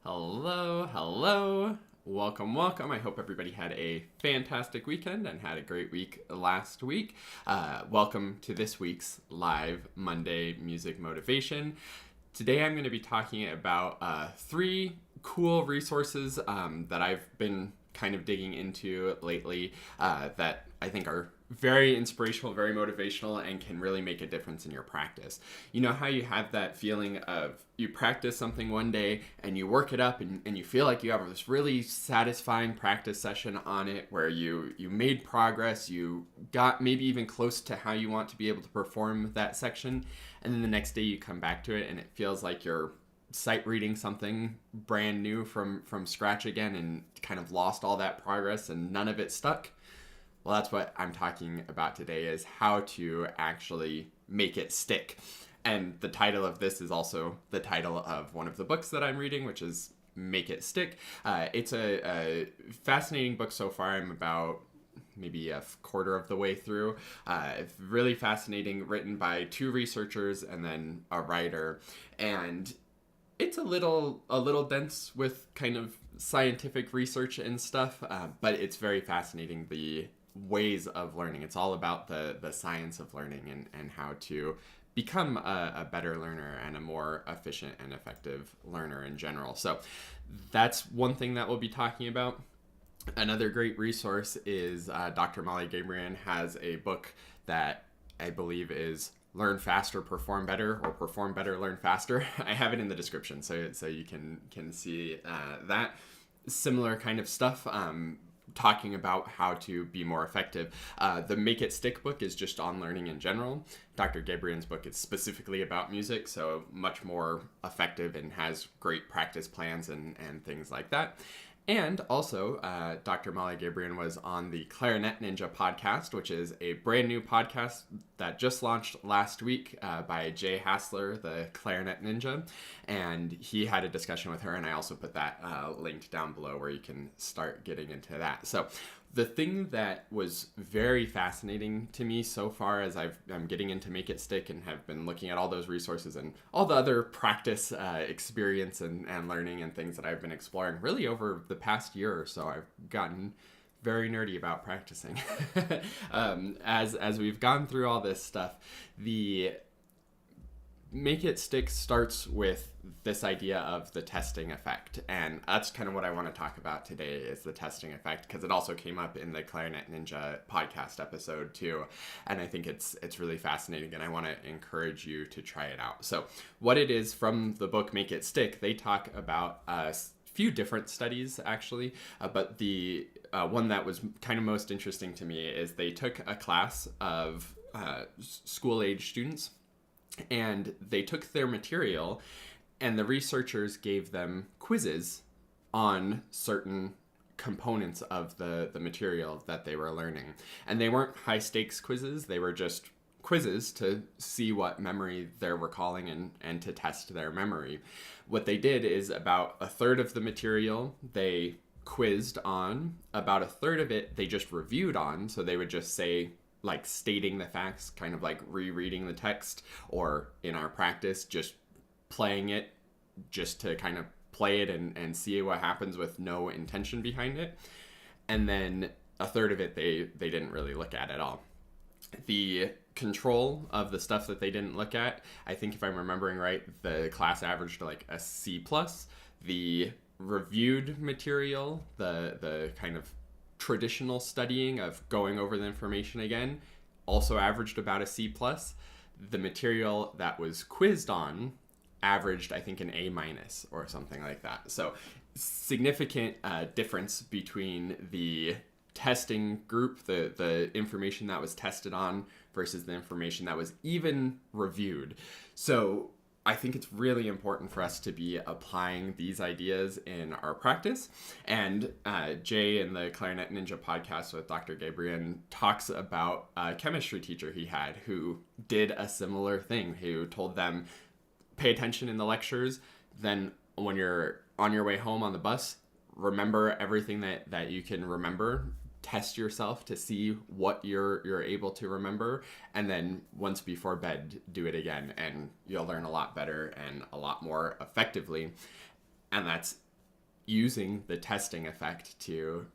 Hello, hello. Welcome, welcome. I hope everybody had a fantastic weekend and had a great week last week. Welcome to this week's live Monday Music Motivation. Today I'm going to be talking about three cool resources that I've been kind of digging into lately that I think are very inspirational, very motivational, and can really make a difference in your practice. You know how you have that feeling of you practice something one day and you work it up and you feel like you have this really satisfying practice session on it where you made progress, you got maybe even close to how you want to be able to perform that section, and then the next day you come back to it and it feels like you're sight reading something brand new from scratch again and kind of lost all that progress and none of it stuck. Well, that's what I'm talking about today, is how to actually make it stick. And the title of this is also the title of one of the books that I'm reading, which is Make It Stick. It's a fascinating book so far. I'm about maybe a quarter of the way through. Really fascinating, written by two researchers and then a writer. And it's a little dense with kind of scientific research and stuff, but it's very fascinating, the ways of learning. It's all about the science of learning and how to become a better learner and a more efficient and effective learner in general. So that's one thing that we'll be talking about. Another great resource is Dr. Molly Gebrian has a book that I believe is Learn Faster, Perform Better, or Perform Better, Learn Faster. I have it in the description so you can see that. Similar kind of stuff, talking about how to be more effective. The Make It Stick book is just on learning in general. Dr. Gebrian's book is specifically about music, so much more effective and has great practice plans and things like that. And also, Dr. Molly Gebrian was on the Clarinet Ninja podcast, which is a brand new podcast that just launched last week by Jay Hassler, the Clarinet Ninja. And he had a discussion with her, and I also put that linked down below where you can start getting into that. So the thing that was very fascinating to me so far as I'm getting into Make It Stick and have been looking at all those resources and all the other practice experience and learning and things that I've been exploring really over the past year or so, I've gotten very nerdy about practicing. As we've gone through all this stuff, the Make It Stick starts with this idea of the testing effect, and that's kind of what I want to talk about today, is the testing effect, because it also came up in the Clarinet Ninja podcast episode too, and I think it's really fascinating, and I want to encourage you to try it out. So what it is from the book Make It Stick, they talk about a few different studies actually, but the one that was kind of most interesting to me is they took a class of school-age students, and they took their material and the researchers gave them quizzes on certain components of the material that they were learning. And they weren't high stakes quizzes, they were just quizzes to see what memory they're recalling and to test their memory. What they did is about a third of the material they quizzed on, about a third of it they just reviewed on, so they would just say, like stating the facts, kind of like rereading the text, or in our practice, just playing it just to kind of play it and see what happens with no intention behind it. And then a third of it they didn't really look at all. The control of the stuff that they didn't look at, I think if I'm remembering right, the class averaged like a C+. The reviewed material, the kind of traditional studying of going over the information again, also averaged about a C+. The material that was quizzed on averaged, I think, an A- or something like that. So significant difference between the testing group, the information that was tested on versus the information that was even reviewed. So I think it's really important for us to be applying these ideas in our practice. And Jay in the Clarinet Ninja podcast with Dr. Gebrian talks about a chemistry teacher he had who did a similar thing, who told them, pay attention in the lectures, then when you're on your way home on the bus, remember everything that you can remember. Test yourself to see what you're able to remember, and then once before bed, do it again, and you'll learn a lot better and a lot more effectively. And that's using the testing effect to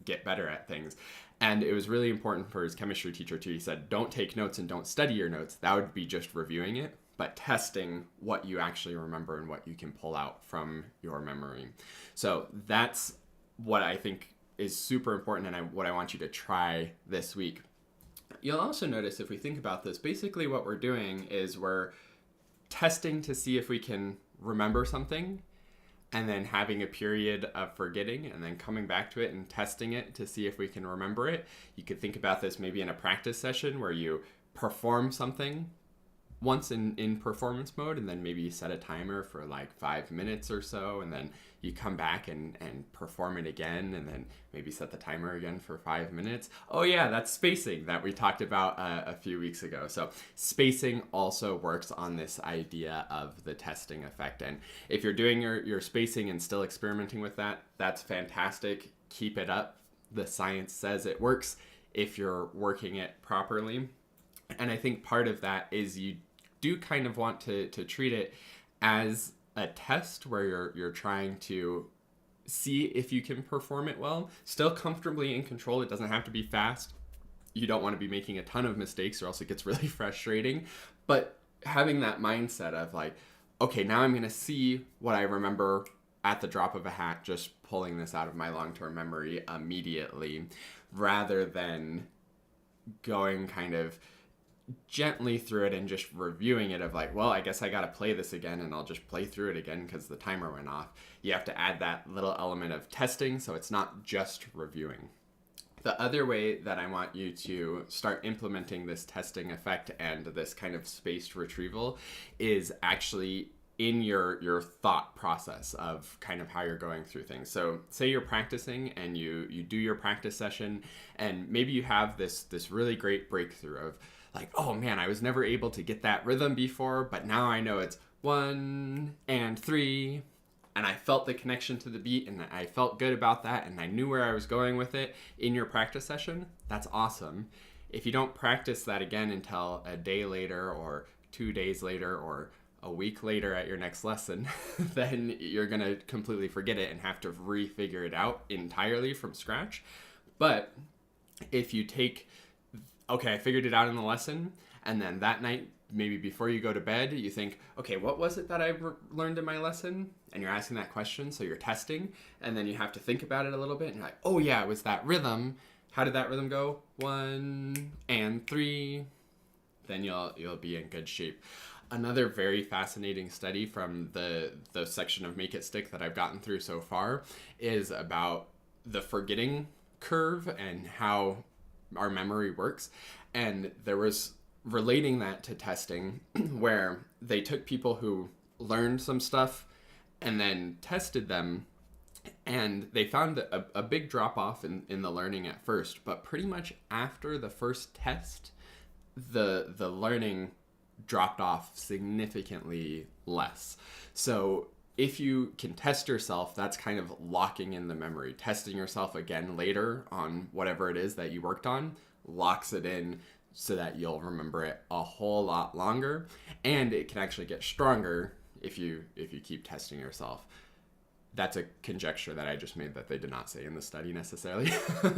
get better at things. And it was really important for his chemistry teacher too. He said, don't take notes and don't study your notes. That would be just reviewing it, but testing what you actually remember and what you can pull out from your memory. So that's what I think is super important, and what I want you to try this week. You'll also notice, if we think about this, basically what we're doing is we're testing to see if we can remember something, and then having a period of forgetting, and then coming back to it and testing it to see if we can remember it. You could think about this maybe in a practice session where you perform something once in performance mode, and then maybe you set a timer for like 5 minutes or so, and then you come back and perform it again, and then maybe set the timer again for 5 minutes. Oh yeah, that's spacing that we talked about a few weeks ago. So spacing also works on this idea of the testing effect. And if you're doing your spacing and still experimenting with that, that's fantastic. Keep it up. The science says it works if you're working it properly. And I think part of that is you do kind of want to treat it as a test where you're trying to see if you can perform it well, still comfortably in control. It doesn't have to be fast. You don't want to be making a ton of mistakes or else it gets really frustrating. But having that mindset of like, okay, now I'm going to see what I remember at the drop of a hat, just pulling this out of my long-term memory immediately, rather than going kind of gently through it and just reviewing it of like, well, I guess I got to play this again, and I'll just play through it again because the timer went off. You have to add that little element of testing, so it's not just reviewing. The other way that I want you to start implementing this testing effect and this kind of spaced retrieval is actually in your thought process of kind of how you're going through things. So say you're practicing and you do your practice session, and maybe you have this really great breakthrough of like, oh man, I was never able to get that rhythm before, but now I know it's 1 and 3, and I felt the connection to the beat, and I felt good about that, and I knew where I was going with it in your practice session. That's awesome. If you don't practice that again until a day later or 2 days later or a week later at your next lesson, then you're going to completely forget it and have to refigure it out entirely from scratch. But if you take, okay, I figured it out in the lesson, and then that night, maybe before you go to bed, you think, okay, what was it that I learned in my lesson? And you're asking that question, so you're testing, and then you have to think about it a little bit, and you're like, oh yeah, it was that rhythm. How did that rhythm go? 1 and 3. Then you'll be in good shape. Another very fascinating study from the section of Make It Stick that I've gotten through so far is about the forgetting curve and how our memory works. And there was relating that to testing where they took people who learned some stuff and then tested them, and they found a big drop off in the learning at first, but pretty much after the first test, the learning dropped off significantly less. So if you can test yourself, that's kind of locking in the memory. Testing yourself again later on whatever it is that you worked on locks it in so that you'll remember it a whole lot longer, and it can actually get stronger if you keep testing yourself. That's a conjecture that I just made that they did not say in the study necessarily,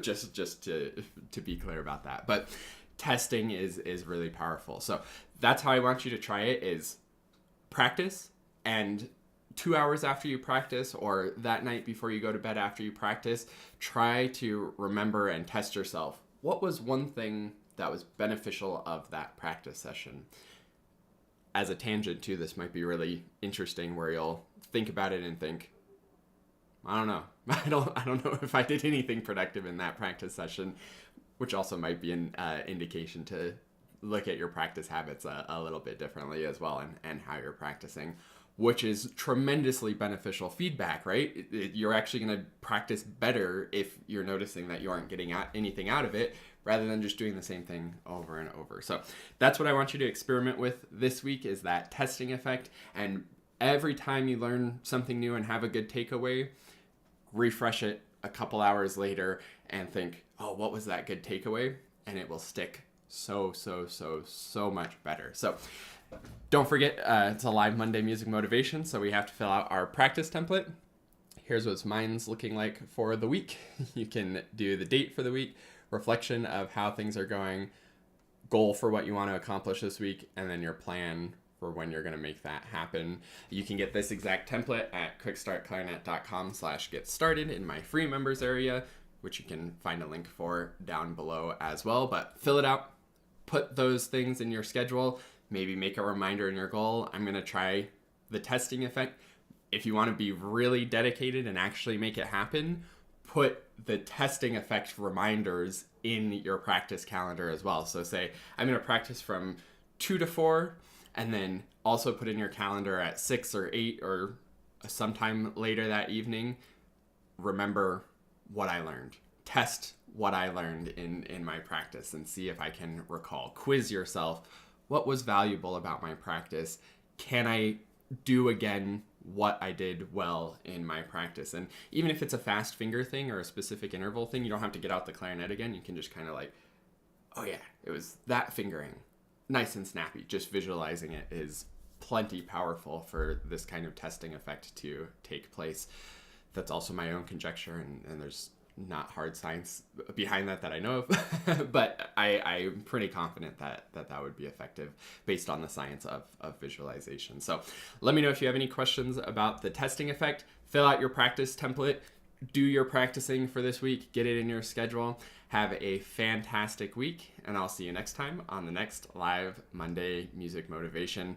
just to be clear about that. But testing is really powerful. So that's how I want you to try it, is practice, and 2 hours after you practice or that night before you go to bed after you practice, try to remember and test yourself. What was one thing that was beneficial of that practice session? As a tangent too, this might be really interesting where you'll think about it and think, I don't know. I don't know if I did anything productive in that practice session, which also might be an indication to look at your practice habits a little bit differently as well, and how you're practicing, which is tremendously beneficial feedback, right? You're actually going to practice better if you're noticing that you aren't getting anything out of it, rather than just doing the same thing over and over. So that's what I want you to experiment with this week, is that testing effect. And every time you learn something new and have a good takeaway, refresh it a couple hours later and think, oh, what was that good takeaway? And it will stick so much better. So don't forget, it's a live Monday music motivation, so we have to fill out our practice template. here's what mine's looking like for the week. You can do the date for the week, reflection of how things are going, goal for what you want to accomplish this week, and then your plan for when you're going to make that happen. You can get this exact template at quickstartclarinet.com/get started in my free members area, which you can find a link for down below as well. But fill it out, put those things in your schedule, maybe make a reminder in your goal. I'm going to try the testing effect. If you want to be really dedicated and actually make it happen, put the testing effect reminders in your practice calendar as well. So say, I'm going to practice from 2 to 4, and then also put in your calendar at 6 or 8 or sometime later that evening, remember what I learned. Test what I learned in my practice and see if I can recall. Quiz yourself. What was valuable about my practice? Can I do again what I did well in my practice? And even if it's a fast finger thing or a specific interval thing, you don't have to get out the clarinet again. You can just kind of like, oh yeah, it was that fingering. Nice and snappy. Just visualizing it is plenty powerful for this kind of testing effect to take place. That's also my own conjecture, and there's not hard science behind that I know of, but I'm pretty confident that would be effective based on the science of visualization. So let me know if you have any questions about the testing effect. Fill out your practice template, do your practicing for this week, get it in your schedule. Have a fantastic week, and I'll see you next time on the next live Monday Music Motivation.